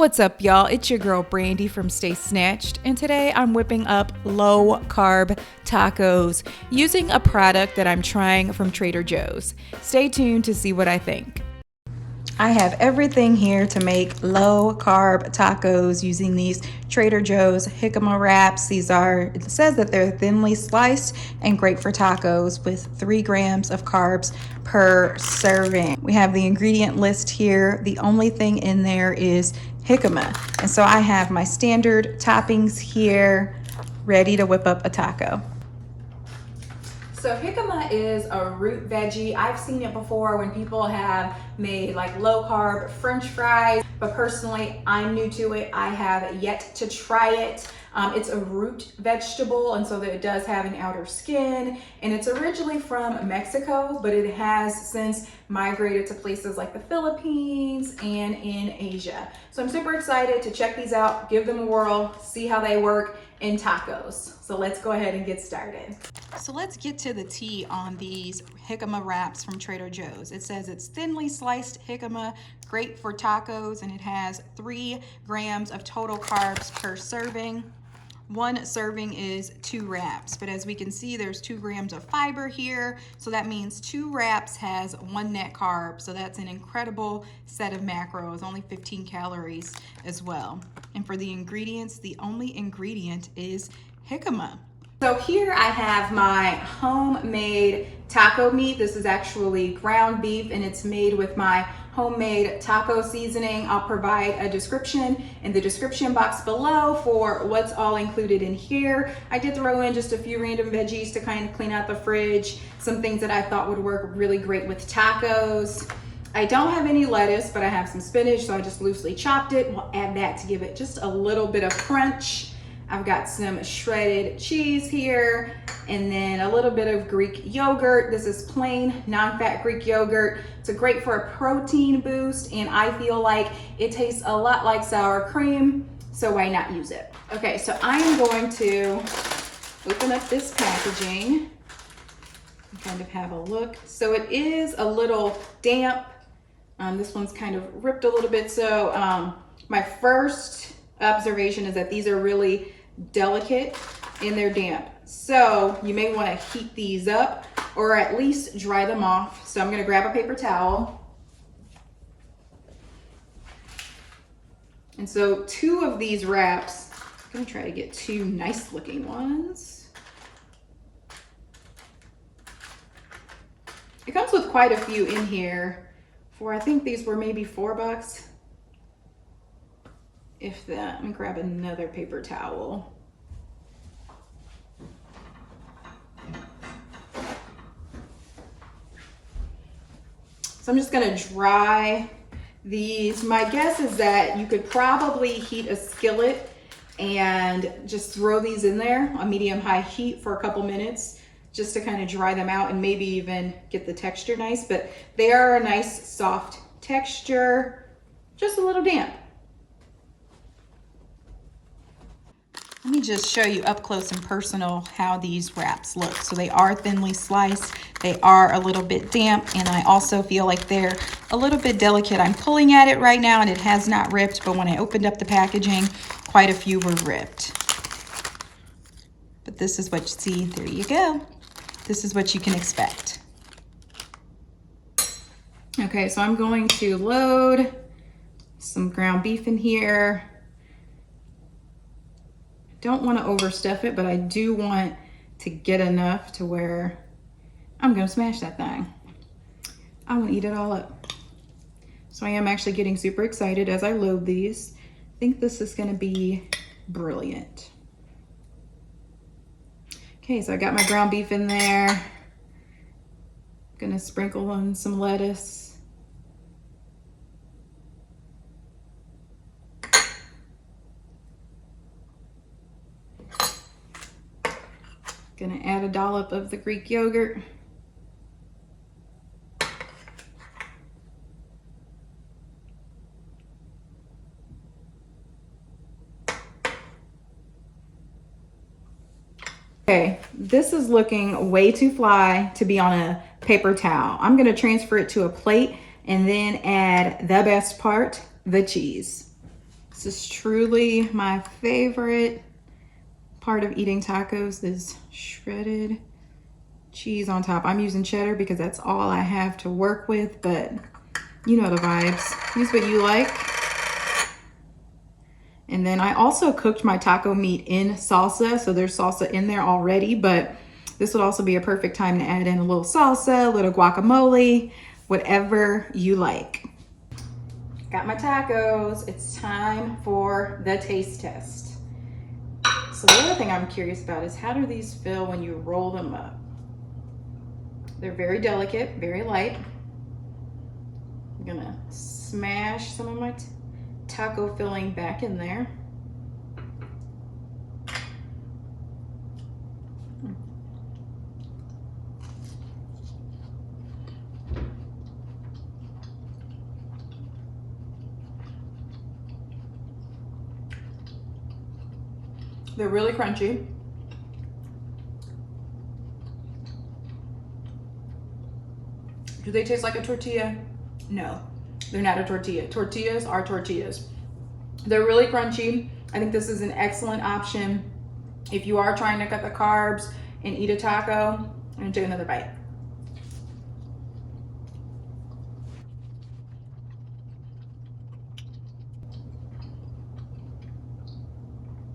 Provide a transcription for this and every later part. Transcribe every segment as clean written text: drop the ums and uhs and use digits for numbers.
What's up, y'all? It's your girl Brandy from Stay Snatched, and today I'm whipping up low carb tacos using a product that I'm trying from Trader Joe's. Stay tuned to see what I think. I have everything here to make low carb tacos using these Trader Joe's Jicama wraps. It says that they're thinly sliced and great for tacos with 3 grams of carbs per serving. We have the ingredient list here. The only thing in there is jicama. And so I have my standard toppings here ready to whip up a taco. So jicama is a root veggie. I've seen it before when people have made like low carb French fries, but personally I'm new to it. I have yet to try it. It's a root vegetable, and so that it does have an outer skin, and it's originally from Mexico, but it has since migrated to places like the Philippines and in Asia. So I'm super excited to check these out, give them a whirl, see how they work in tacos. So let's go ahead and get started. So let's get to the tea on these jicama wraps from Trader Joe's. It says it's thinly sliced jicama, great for tacos, and it has 3 grams of total carbs per serving. 1 serving is 2 wraps, but as we can see, there's 2 grams of fiber here. So that means 2 wraps has 1 net carb. So that's an incredible set of macros, only 15 calories as well. And for the ingredients, the only ingredient is jicama. So here I have my homemade taco meat. This is actually ground beef, and it's made with my homemade taco seasoning. I'll provide a description in the description box below for what's all included in here. I did throw in just a few random veggies to kind of clean out the fridge, some things that I thought would work really great with tacos. I don't have any lettuce, but I have some spinach, so I just loosely chopped it. We'll add that to give it just a little bit of crunch. I've got some shredded cheese here, and then a little bit of Greek yogurt. This is plain, non-fat Greek yogurt. It's great for a protein boost, and I feel like it tastes a lot like sour cream, so why not use it? Okay, so I am going to open up this packaging and kind of have a look. So it is a little damp. This one's kind of ripped a little bit. So my first observation is that these are really delicate and they're damp. So you may want to heat these up or at least dry them off. So I'm going to grab a paper towel. And so 2 of these wraps, I'm going to try to get 2 nice looking ones. It comes with quite a few in here. I think these were maybe $4. If that, let me grab another paper towel. So I'm just gonna dry these. My guess is that you could probably heat a skillet and just throw these in there on medium-high heat for a couple minutes just to kind of dry them out and maybe even get the texture nice, but they are a nice soft texture, just a little damp. Let me just show you up close and personal how these wraps look. So they are thinly sliced, they are a little bit damp, and I also feel like they're a little bit delicate. I'm pulling at it right now and it has not ripped, but when I opened up the packaging, quite a few were ripped. But this is what you see, there you go. This is what you can expect. Okay, so I'm going to load some ground beef in here. Don't want to overstuff it, but I do want to get enough to where I'm going to smash that thing. I want to eat it all up. So I am actually getting super excited as I load these. I think this is going to be brilliant. Okay, so I got my ground beef in there. Gonna sprinkle on some lettuce. Gonna add a dollop of the Greek yogurt. Okay, this is looking way too fly to be on a paper towel. I'm gonna transfer it to a plate and then add the best part, the cheese. This is truly my favorite part of eating tacos, is shredded cheese on top. I'm using cheddar because that's all I have to work with, but you know the vibes. Use what you like. And then I also cooked my taco meat in salsa, so there's salsa in there already, but this would also be a perfect time to add in a little salsa, a little guacamole, whatever you like. Got my tacos. It's time for the taste test. So the other thing I'm curious about is, how do these feel when you roll them up? They're very delicate, very light. I'm gonna smash some of my taco filling back in there. They're really crunchy. Do they taste like a tortilla? No, they're not a tortilla. Tortillas are tortillas. They're really crunchy. I think this is an excellent option if you are trying to cut the carbs and eat a taco. I'm gonna take another bite.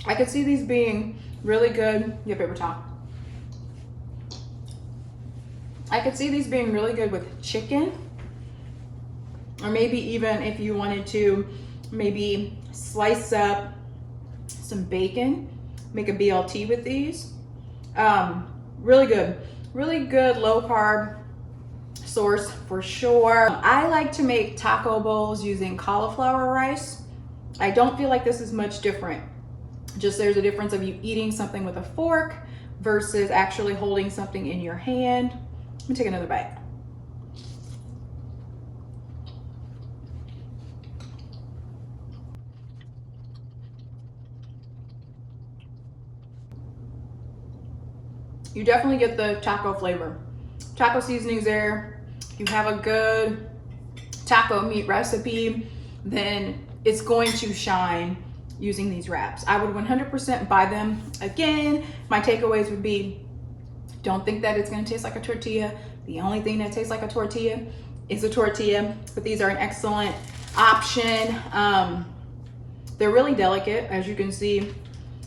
I could see these being really good. Get paper towel. I could see these being really good with chicken, or maybe even if you wanted to maybe slice up some bacon, make a BLT with these. Really good low carb source for sure. I like to make taco bowls using cauliflower rice. I don't feel like this is much different. Just there's a difference of you eating something with a fork versus actually holding something in your hand. Let me take another bite. You definitely get the taco flavor. Taco seasoning's there. You have a good taco meat recipe, then it's going to shine using these wraps. I would 100% buy them. Again, my takeaways would be, don't think that it's gonna taste like a tortilla. The only thing that tastes like a tortilla is a tortilla, but these are an excellent option. They're really delicate. As you can see,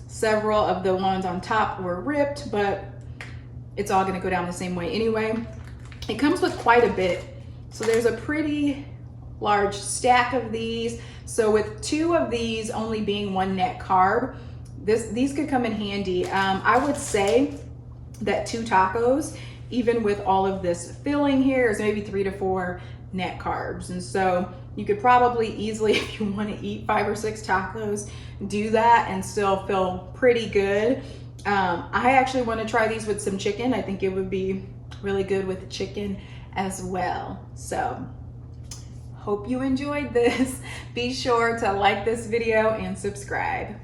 several of the ones on top were ripped, but it's all gonna go down the same way anyway. It comes with quite a bit. So there's a pretty large stack of these. So with 2 of these only being 1 net carb, these could come in handy. I would say that 2 tacos, even with all of this filling here, is maybe 3 to 4 net carbs. And so you could probably easily, if you want to eat 5 or 6 tacos, do that and still feel pretty good. I actually want to try these with some chicken. I think it would be really good with chicken as well. So hope you enjoyed this. Be sure to like this video and subscribe.